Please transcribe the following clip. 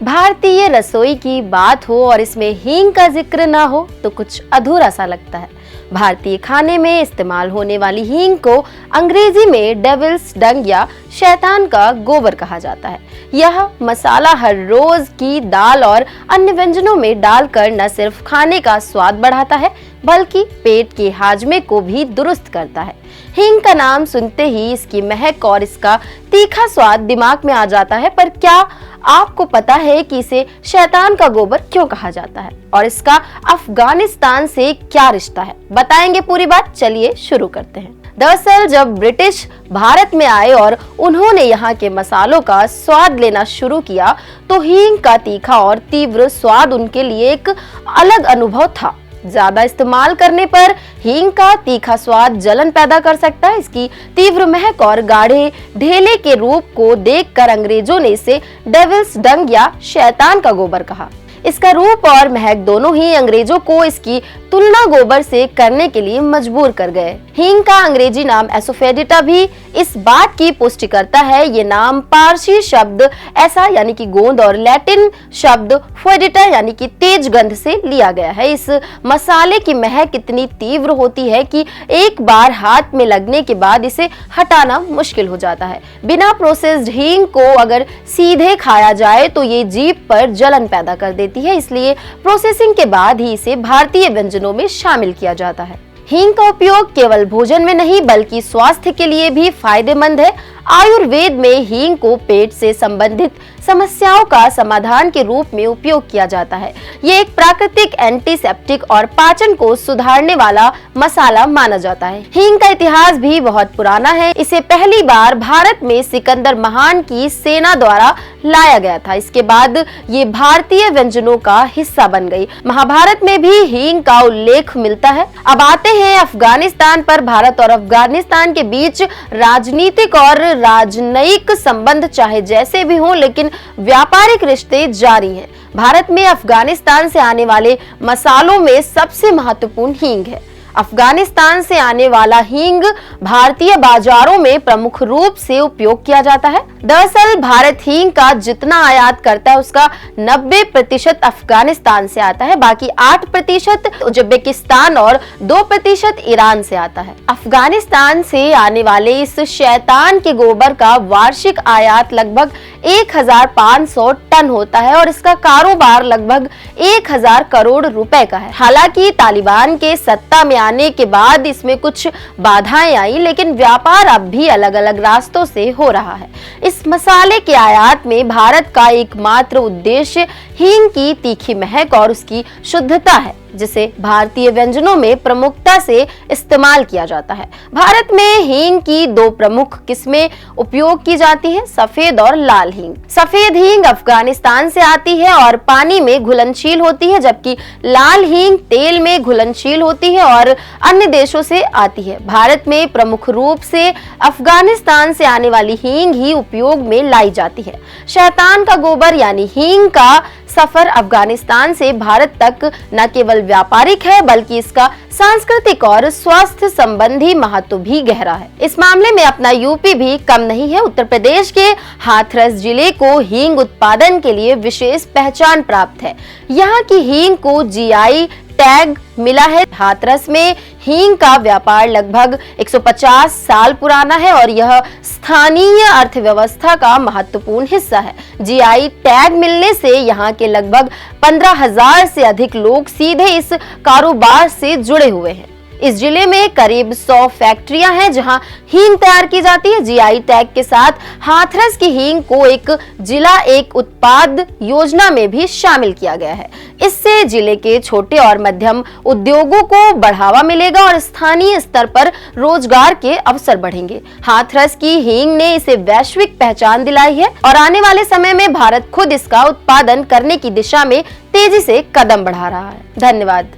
भारतीय रसोई की बात हो और इसमें हींग का जिक्र ना हो तो कुछ अधूरा सा लगता है। भारतीय खाने में इस्तेमाल होने वाली हींग को अंग्रेजी में डेविल्स डंग या शैतान का गोबर कहा जाता है। यह मसाला हर रोज की दाल और अन्य व्यंजनों में डालकर न सिर्फ खाने का स्वाद बढ़ाता है बल्कि पेट के हाजमे को भी दुरुस्त करता है। हींग का नाम सुनते ही इसकी महक और इसका तीखा स्वाद दिमाग में आ जाता है, पर क्या आपको पता है कि इसे शैतान का गोबर क्यों कहा जाता है और इसका अफगानिस्तान से क्या रिश्ता है? बताएंगे पूरी बात, चलिए शुरू करते हैं। दरअसल जब ब्रिटिश भारत में आए और उन्होंने यहाँ के मसालों का स्वाद लेना शुरू किया तो हींग का तीखा और तीव्र स्वाद उनके लिए एक अलग अनुभव था। ज्यादा इस्तेमाल करने पर हींग का तीखा स्वाद जलन पैदा कर सकता है। इसकी तीव्र महक और गाढ़े ढेले के रूप को देखकर अंग्रेजों ने इसे डेविल्स डंग या शैतान का गोबर कहा। इसका रूप और महक दोनों ही अंग्रेजों को इसकी तुलना गोबर से करने के लिए मजबूर कर गए। हींग का अंग्रेजी नाम एसोफेडिटा भी इस बात की पुष्टि करता है। ये नाम पारसी शब्द ऐसा यानी कि गोंद और लैटिन शब्द फेडिटा यानी कि तेज गंध से लिया गया है। इस मसाले की महक इतनी तीव्र होती है कि एक बार हाथ में लगने के बाद इसे हटाना मुश्किल हो जाता है। बिना प्रोसेस्ड हींग को अगर सीधे खाया जाए तो ये जीभ पर जलन पैदा कर देती है, इसलिए प्रोसेसिंग के बाद ही इसे भारतीय व्यंजनों में शामिल किया जाता है। हींग का उपयोग केवल भोजन में नहीं बल्कि स्वास्थ्य के लिए भी फायदेमंद है। आयुर्वेद में हींग को पेट से संबंधित समस्याओं का समाधान के रूप में उपयोग किया जाता है। ये एक प्राकृतिक एंटीसेप्टिक और पाचन को सुधारने वाला मसाला माना जाता है। हींग का इतिहास भी बहुत पुराना है। इसे पहली बार भारत में सिकंदर महान की सेना द्वारा लाया गया था। इसके बाद ये भारतीय व्यंजनों का हिस्सा बन गई। महाभारत में भी हींग का उल्लेख मिलता है। अब आते हैं अफगानिस्तान पर। भारत और अफगानिस्तान के बीच राजनीतिक और राजनयिक संबंध चाहे जैसे भी हों लेकिन व्यापारिक रिश्ते जारी हैं। भारत में अफगानिस्तान से आने वाले मसालों में सबसे महत्वपूर्ण हींग है। अफगानिस्तान से आने वाला हींग भारतीय बाजारों में प्रमुख रूप से उपयोग किया जाता है। दरअसल भारत हींग का जितना आयात करता है उसका 90% अफगानिस्तान से आता है, बाकी 8% उज्बेकिस्तान और 2% ईरान से आता है। अफगानिस्तान से आने वाले इस शैतान के गोबर का वार्षिक आयात लगभग 1500 टन होता है और इसका कारोबार लगभग 1000 करोड़ रुपए का है। हालांकि तालिबान के सत्ता में आने के बाद इसमें कुछ बाधाएं आई, लेकिन व्यापार अब भी अलग अलग रास्तों से हो रहा है। इस मसाले के आयात में भारत का एकमात्र उद्देश्य हींग की तीखी महक और उसकी शुद्धता है, जिसे भारतीय व्यंजनों में प्रमुखता से इस्तेमाल किया जाता है। भारत में हींग की 2 प्रमुख किस्में उपयोग की जाती है, सफेद और लाल हींग। सफेद हींग अफगानिस्तान से आती है और पानी में घुलनशील होती है, जबकि लाल हींग तेल में घुलनशील होती है और अन्य देशों से आती है। भारत में प्रमुख रूप से अफगानिस्तान से आने वाली हींग ही उपयोग में लाई जाती है। शैतान का गोबर यानी हींग का सफर अफगानिस्तान से भारत तक न केवल व्यापारिक है बल्कि इसका सांस्कृतिक और स्वास्थ्य संबंधी महत्व भी गहरा है। इस मामले में अपना यूपी भी कम नहीं है। उत्तर प्रदेश के हाथरस जिले को हींग उत्पादन के लिए विशेष पहचान प्राप्त है। यहाँ की हींग को जीआई टैग मिला है। हाथरस में हींग का व्यापार लगभग 150 साल पुराना है और यह स्थानीय अर्थव्यवस्था का महत्वपूर्ण हिस्सा है। जीआई टैग मिलने से यहाँ के लगभग 15,000 से अधिक लोग सीधे इस कारोबार से जुड़े हुए हैं। इस जिले में करीब 100 फैक्ट्रियां हैं जहां हींग तैयार की जाती है। जीआई टैग के साथ हाथरस की हींग को एक जिला एक उत्पाद योजना में भी शामिल किया गया है। इससे जिले के छोटे और मध्यम उद्योगों को बढ़ावा मिलेगा और स्थानीय स्तर पर रोजगार के अवसर बढ़ेंगे। हाथरस की हींग ने इसे वैश्विक पहचान दिलाई है और आने वाले समय में भारत खुद इसका उत्पादन करने की दिशा में तेजी से कदम बढ़ा रहा है। धन्यवाद।